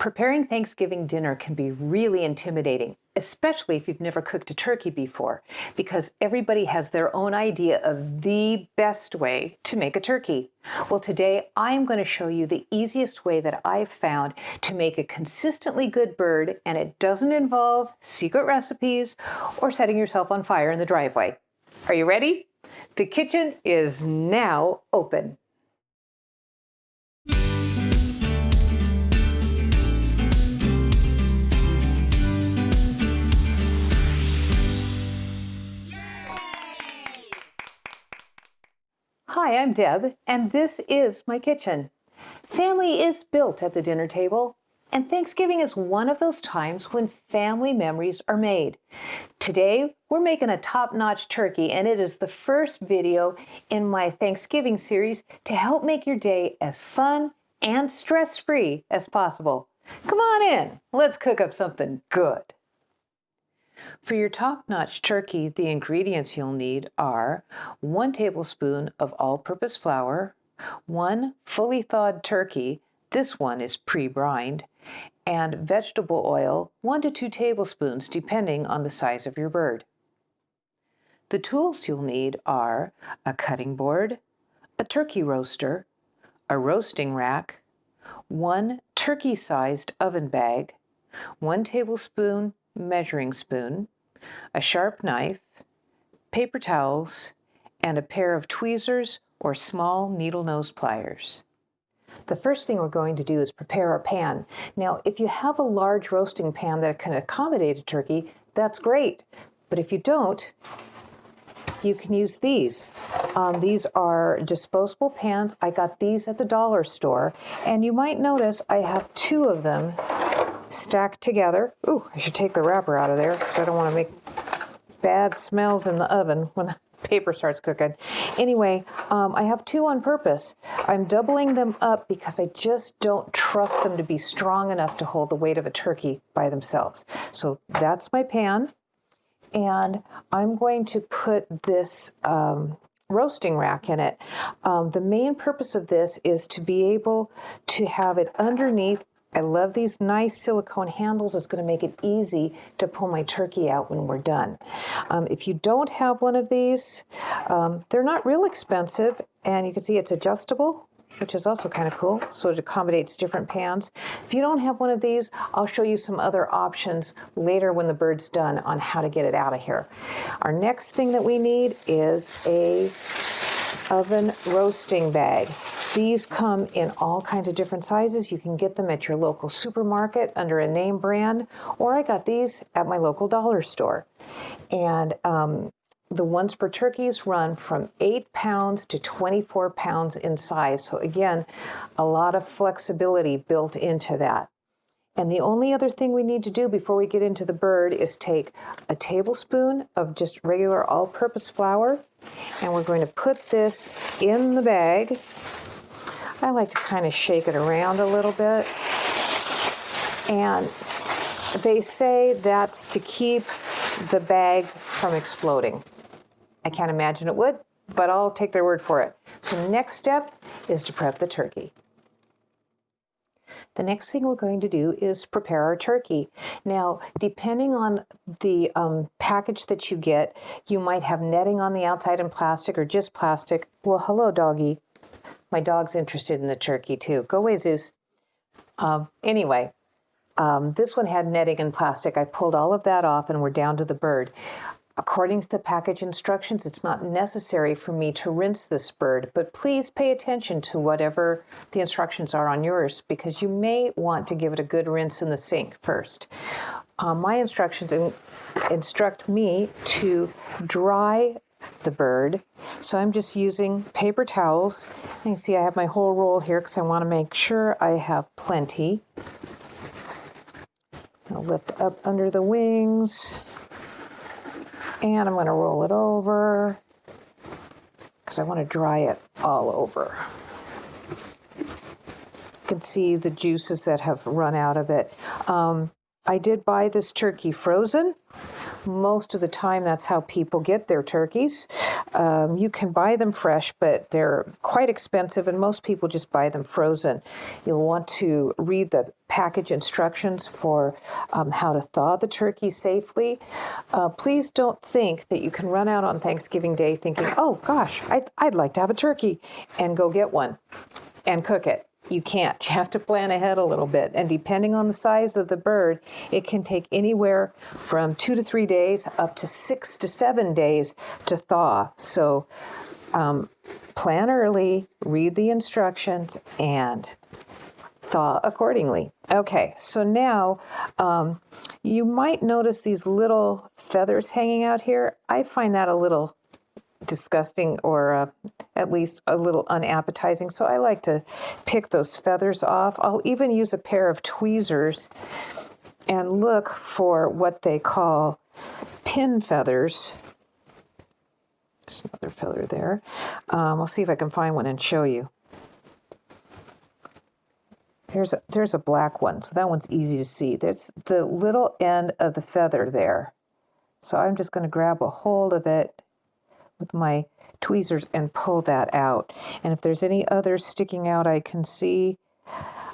Preparing Thanksgiving dinner can be really intimidating, especially if you've never cooked a turkey before, because everybody has their own idea of the best way to make a turkey. Well, today I'm going to show you the easiest way that I've found to make a consistently good bird, and it doesn't involve secret recipes or setting yourself on fire in the driveway. Are you ready? The kitchen is now open. Hi, I'm Deb, and this is my kitchen. Family is built at the dinner table, and Thanksgiving is one of those times when family memories are made. Today, we're making a top-notch turkey, and it is the first video in my Thanksgiving series to help make your day as fun and stress-free as possible. Come on in, let's cook up something good. For your top-notch turkey, the ingredients you'll need are 1 tablespoon of all-purpose flour, 1 fully thawed turkey, this one is pre-brined, and vegetable oil, 1 to 2 tablespoons, depending on the size of your bird. The tools you'll need are a cutting board, a turkey roaster, a roasting rack, 1 turkey-sized oven bag, 1 tablespoon measuring spoon, a sharp knife, paper towels, and a pair of tweezers or small needle-nose pliers. The first thing we're going to do is prepare our pan. Now, if you have a large roasting pan that can accommodate a turkey, that's great. But if you don't, you can use these. These are disposable pans. I got these at the dollar store, and you might notice I have 2 of them stacked together. Ooh, I should take the wrapper out of there because I don't want to make bad smells in the oven when the paper starts cooking. Anyway, I have 2 on purpose. I'm doubling them up because I just don't trust them to be strong enough to hold the weight of a turkey by themselves. So that's my pan, and I'm going to put this roasting rack in it. The main purpose of this is to be able to have it underneath. I love these nice silicone handles. It's going to make it easy to pull my turkey out when we're done. If you don't have one of these, they're not real expensive, and you can see it's adjustable, which is also kind of cool, so it accommodates different pans. If you don't have one of these, I'll show you some other options later when the bird's done on how to get it out of here. Our next thing that we need is a oven roasting bag. These come in all kinds of different sizes. You can get them at your local supermarket under a name brand, or I got these at my local dollar store. And the ones for turkeys run from 8 pounds to 24 pounds in size. So again, a lot of flexibility built into that. And the only other thing we need to do before we get into the bird is take a tablespoon of just regular all-purpose flour, and we're going to put this in the bag. I like to kind of shake it around a little bit. And they say that's to keep the bag from exploding. I can't imagine it would, but I'll take their word for it. So next step is to prep the turkey. The next thing we're going to do is prepare our turkey. Now, depending on the package that you get, you might have netting on the outside and plastic or just plastic. Well, hello, doggy. My dog's interested in the turkey, too. Go away, Zeus. Anyway, this one had netting and plastic. I pulled all of that off, and we're down to the bird. According to the package instructions, it's not necessary for me to rinse this bird, but please pay attention to whatever the instructions are on yours, because you may want to give it a good rinse in the sink first. My instructions instruct me to dry the bird, so I'm just using paper towels. You can see I have my whole roll here because I want to make sure I have plenty. I'll lift up under the wings, and I'm going to roll it over because I want to dry it all over. You can see the juices that have run out of it. I did buy this turkey frozen. Most of the time, that's how people get their turkeys. You can buy them fresh, but they're quite expensive, and most people just buy them frozen. You'll want to read the package instructions for how to thaw the turkey safely. Please don't think that you can run out on Thanksgiving Day thinking, oh gosh, I'd like to have a turkey, and go get one and cook it. You can't. You have to plan ahead a little bit. And depending on the size of the bird, it can take anywhere from 2 to 3 days up to 6 to 7 days to thaw. So plan early, read the instructions, and thaw accordingly. Okay, so now you might notice these little feathers hanging out here. I find that a little disgusting, or at least a little unappetizing, so I like to pick those feathers off. I'll even use a pair of tweezers and look for what they call pin feathers. Just another feather there. I'll see if I can find one and show you. There's a black one, so that one's easy to see. There's the little end of the feather there. So I'm just going to grab a hold of it with my tweezers and pull that out. And if there's any others sticking out I can see,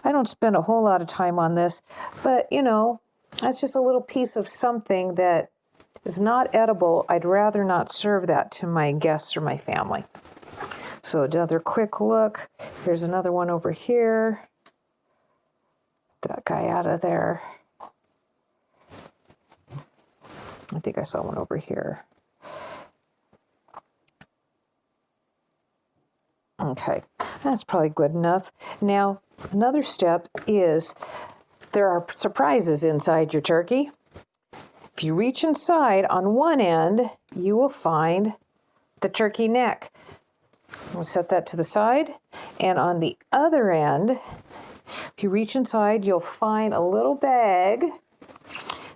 I don't spend a whole lot of time on this, but you know, that's just a little piece of something that is not edible. I'd rather not serve that to my guests or my family. So another quick look. Here's another one over here. That guy out of there. I think I saw one over here. Okay, that's probably good enough. Now, another step is there are surprises inside your turkey. If you reach inside, on one end, you will find the turkey neck. We'll set that to the side. And on the other end, if you reach inside, you'll find a little bag.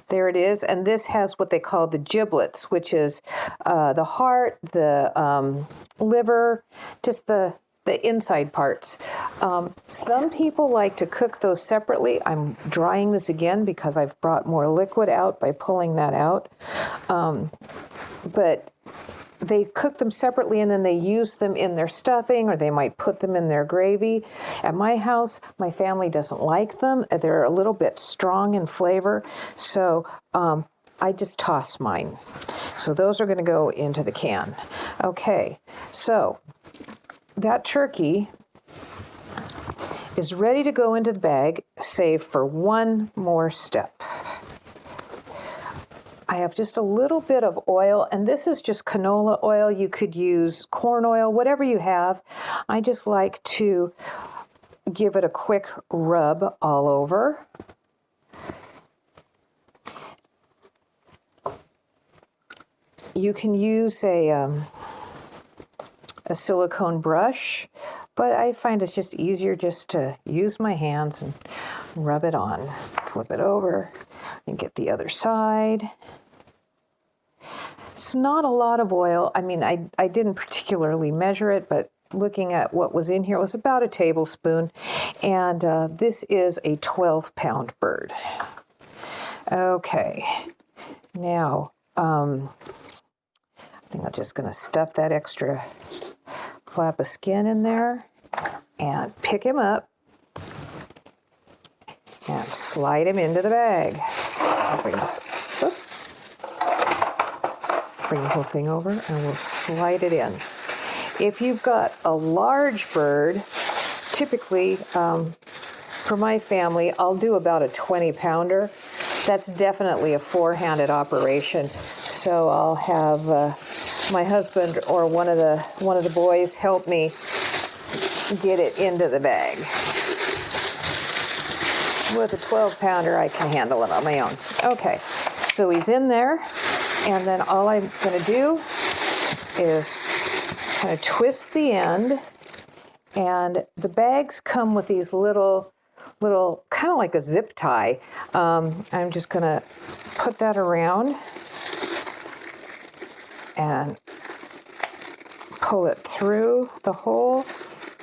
There it is. And this has what they call the giblets, which is the heart, the liver, just the inside parts. Some people like to cook those separately. I'm drying this again because I've brought more liquid out by pulling that out. But they cook them separately and then they use them in their stuffing, or they might put them in their gravy. At my house, my family doesn't like them. They're a little bit strong in flavor. So I just toss mine. So those are going to go into the can. Okay, so that turkey is ready to go into the bag, save for one more step. I have just a little bit of oil, and this is just canola oil. You could use corn oil, whatever you have. I just like to give it a quick rub all over. You can use a silicone brush, but I find it's just easier just to use my hands and rub it on. Flip it over and get the other side. It's not a lot of oil. I mean, I didn't particularly measure it, but looking at what was in here, it was about a tablespoon. And this is a 12-pound bird. Okay, now I think I'm just going to stuff that extra flap of skin in there and pick him up and slide him into the bag. I'll bring the whole thing over and we'll slide it in. If you've got a large bird, typically for my family, I'll do about a 20-pounder. That's definitely a four-handed operation. So I'll have my husband or one of the boys help me get it into the bag. With a 12-pounder, I can handle it on my own. Okay, so he's in there, and then all I'm going to do is kind of twist the end, and the bags come with these little kind of like a zip tie. I'm just going to put that around and pull it through the hole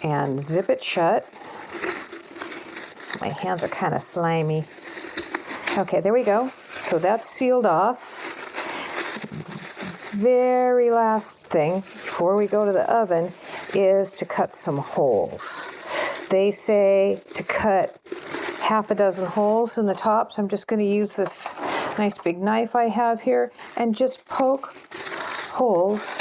and zip it shut. My hands are kind of slimy. Okay, there we go. So that's sealed off. Very last thing before we go to the oven is to cut some holes. They say to cut half a dozen holes in the top, so I'm just going to use this nice big knife I have here and just poke holes.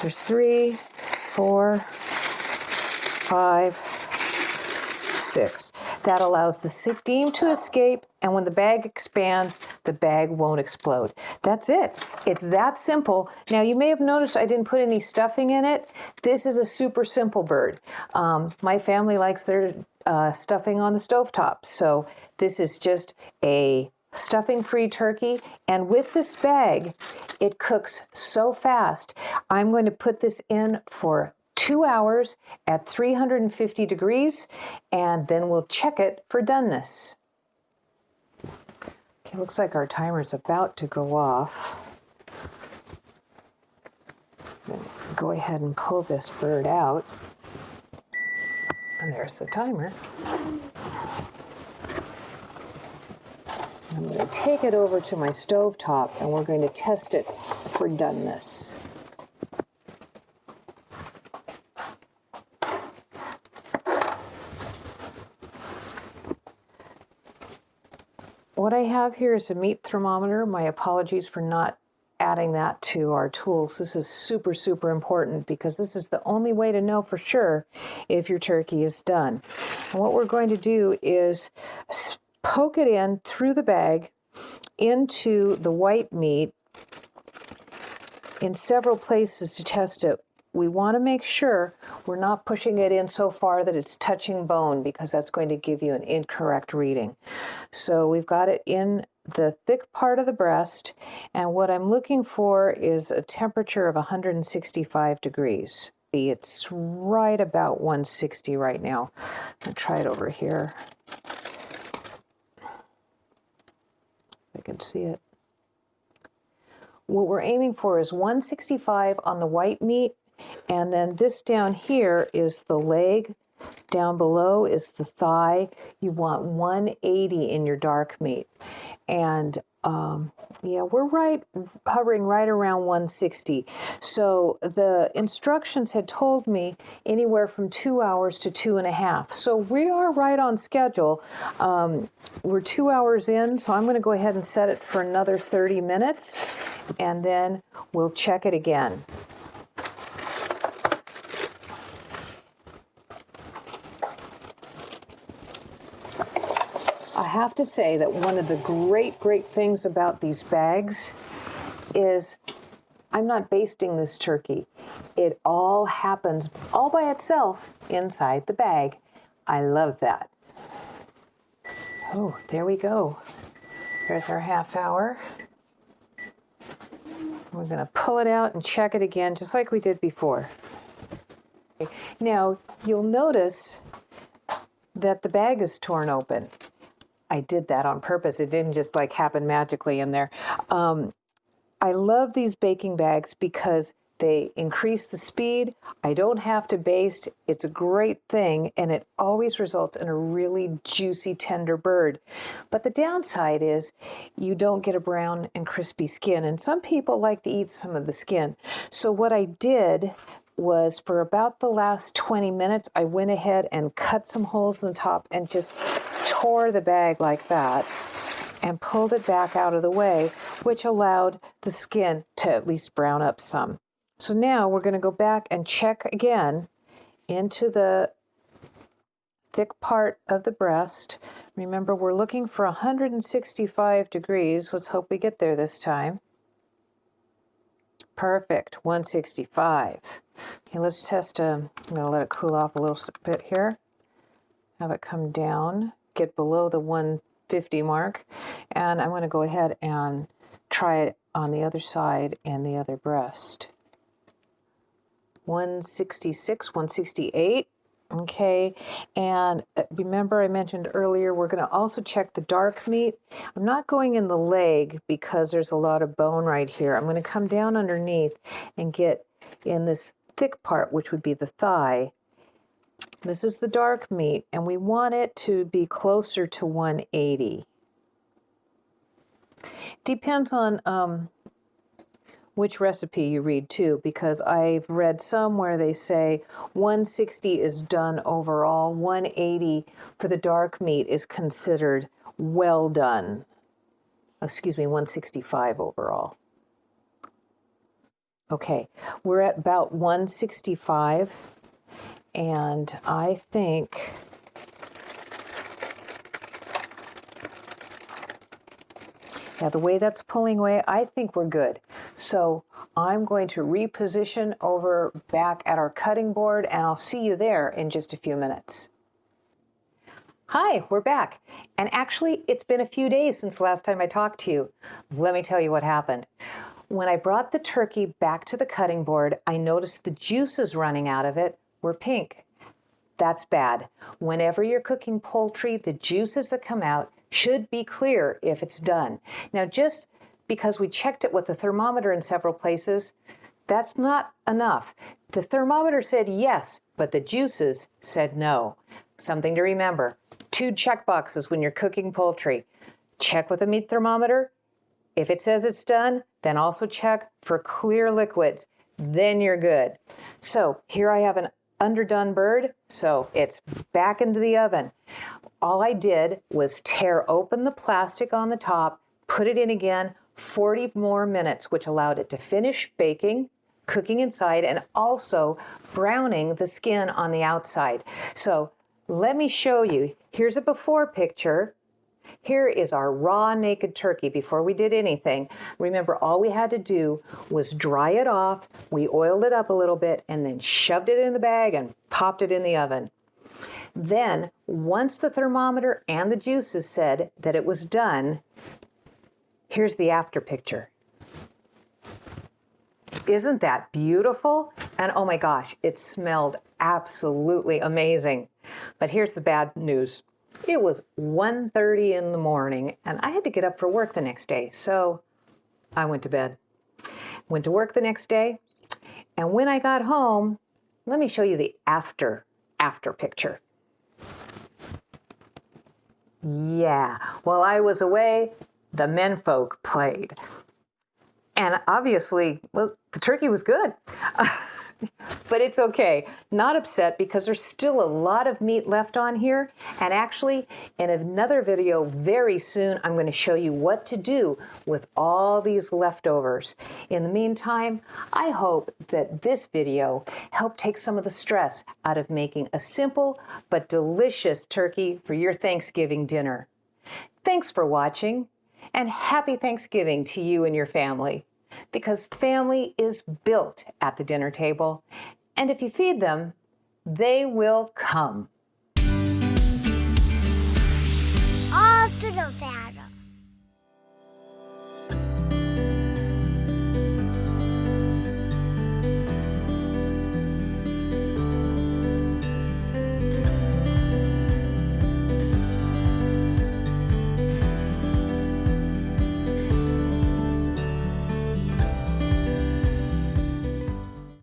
There's 3, 4, 5, 6. That allows the steam to escape, and when the bag expands, the bag won't explode. That's it. It's that simple. Now, you may have noticed I didn't put any stuffing in it. This is a super simple bird. My family likes their stuffing on the stovetop, so this is just a stuffing-free turkey. And with this bag, it cooks so fast. I'm going to put this in for 2 hours at 350 degrees, and then we'll check it for doneness. Okay, looks like our timer's about to go off. Go ahead and pull this bird out. And there's the timer. I'm going to take it over to my stovetop, and we're going to test it for doneness. What I have here is a meat thermometer. My apologies for not adding that to our tools. This is super, super important because this is the only way to know for sure if your turkey is done. And what we're going to do is poke it in through the bag into the white meat in several places to test it. We want to make sure we're not pushing it in so far that it's touching bone, because that's going to give you an incorrect reading. So we've got it in the thick part of the breast, and what I'm looking for is a temperature of 165 degrees. It's right about 160 right now. I'll try it over here. I can see it. What we're aiming for is 165 on the white meat, and then this down here is the leg. Down below is the thigh. You want 180 in your dark meat. And yeah, we're hovering right around 160. So the instructions had told me anywhere from 2 hours to 2.5. So we are right on schedule. We're 2 hours in, so I'm going to go ahead and set it for another 30 minutes, and then we'll check it again. I have to say that one of the great things about these bags is I'm not basting this turkey. It all happens all by itself inside the bag. I love that. Oh, there we go. There's our half hour. We're going to pull it out and check it again, just like we did before. Now, you'll notice that the bag is torn open. I did that on purpose. It didn't just like happen magically in there. I love these baking bags because they increase the speed. I don't have to baste. It's a great thing, and it always results in a really juicy, tender bird. But the downside is you don't get a brown and crispy skin, and some people like to eat some of the skin. So what I did was, for about the last 20 minutes, I went ahead and cut some holes in the top and just tore the bag like that and pulled it back out of the way, which allowed the skin to at least brown up some. So now we're going to go back and check again into the thick part of the breast. Remember, we're looking for 165 degrees. Let's hope we get there this time. Perfect, 165. Okay, let's test. I'm going to let it cool off a little bit here. Have it come down, get below the 150 mark, and I'm going to go ahead and try it on the other side and the other breast. 166, 168. Okay, and remember I mentioned earlier we're going to also check the dark meat. I'm not going in the leg because there's a lot of bone right here. I'm going to come down underneath and get in this thick part, which would be the thigh. This is the dark meat, and we want it to be closer to 180. Depends on which recipe you read too, because I've read some where they say 160 is done overall, 180 for the dark meat is considered well done. Excuse me, 165 overall. Okay, we're at about 165, and I think the way that's pulling away, I think we're good. So I'm going to reposition over back at our cutting board, and I'll see you there in just a few minutes. Hi, we're back. And actually, it's been a few days since the last time I talked to you. Let me tell you what happened. When I brought the turkey back to the cutting board, I noticed the juices running out of it were pink. That's bad. Whenever you're cooking poultry, the juices that come out should be clear if it's done. Now, just because we checked it with the thermometer in several places, that's not enough. The thermometer said yes, but the juices said no. Something to remember. 2 check boxes when you're cooking poultry. Check with the meat thermometer. If it says it's done, then also check for clear liquids. Then you're good. So here I have an underdone bird, so it's back into the oven. All I did was tear open the plastic on the top, put it in again, 40 more minutes, which allowed it to finish baking, cooking inside, and also browning the skin on the outside. So let me show you. Here's a before picture. Here is our raw naked turkey before we did anything. Remember, all we had to do was dry it off. We oiled it up a little bit and then shoved it in the bag and popped it in the oven. Then, once the thermometer and the juices said that it was done, here's the after picture. Isn't that beautiful? And oh my gosh, it smelled absolutely amazing. But here's the bad news. It was 1:30 in the morning and I had to get up for work the next day. So I went to bed. Went to work the next day. And when I got home, let me show you the after picture. Yeah, while I was away, the menfolk played. And obviously, well, the turkey was good. But it's okay. Not upset because there's still a lot of meat left on here. And actually, in another video very soon, I'm going to show you what to do with all these leftovers. In the meantime, I hope that this video helped take some of the stress out of making a simple but delicious turkey for your Thanksgiving dinner. Thanks for watching, and happy Thanksgiving to you and your family. Because family is built at the dinner table, and if you feed them, they will come. All to the battle.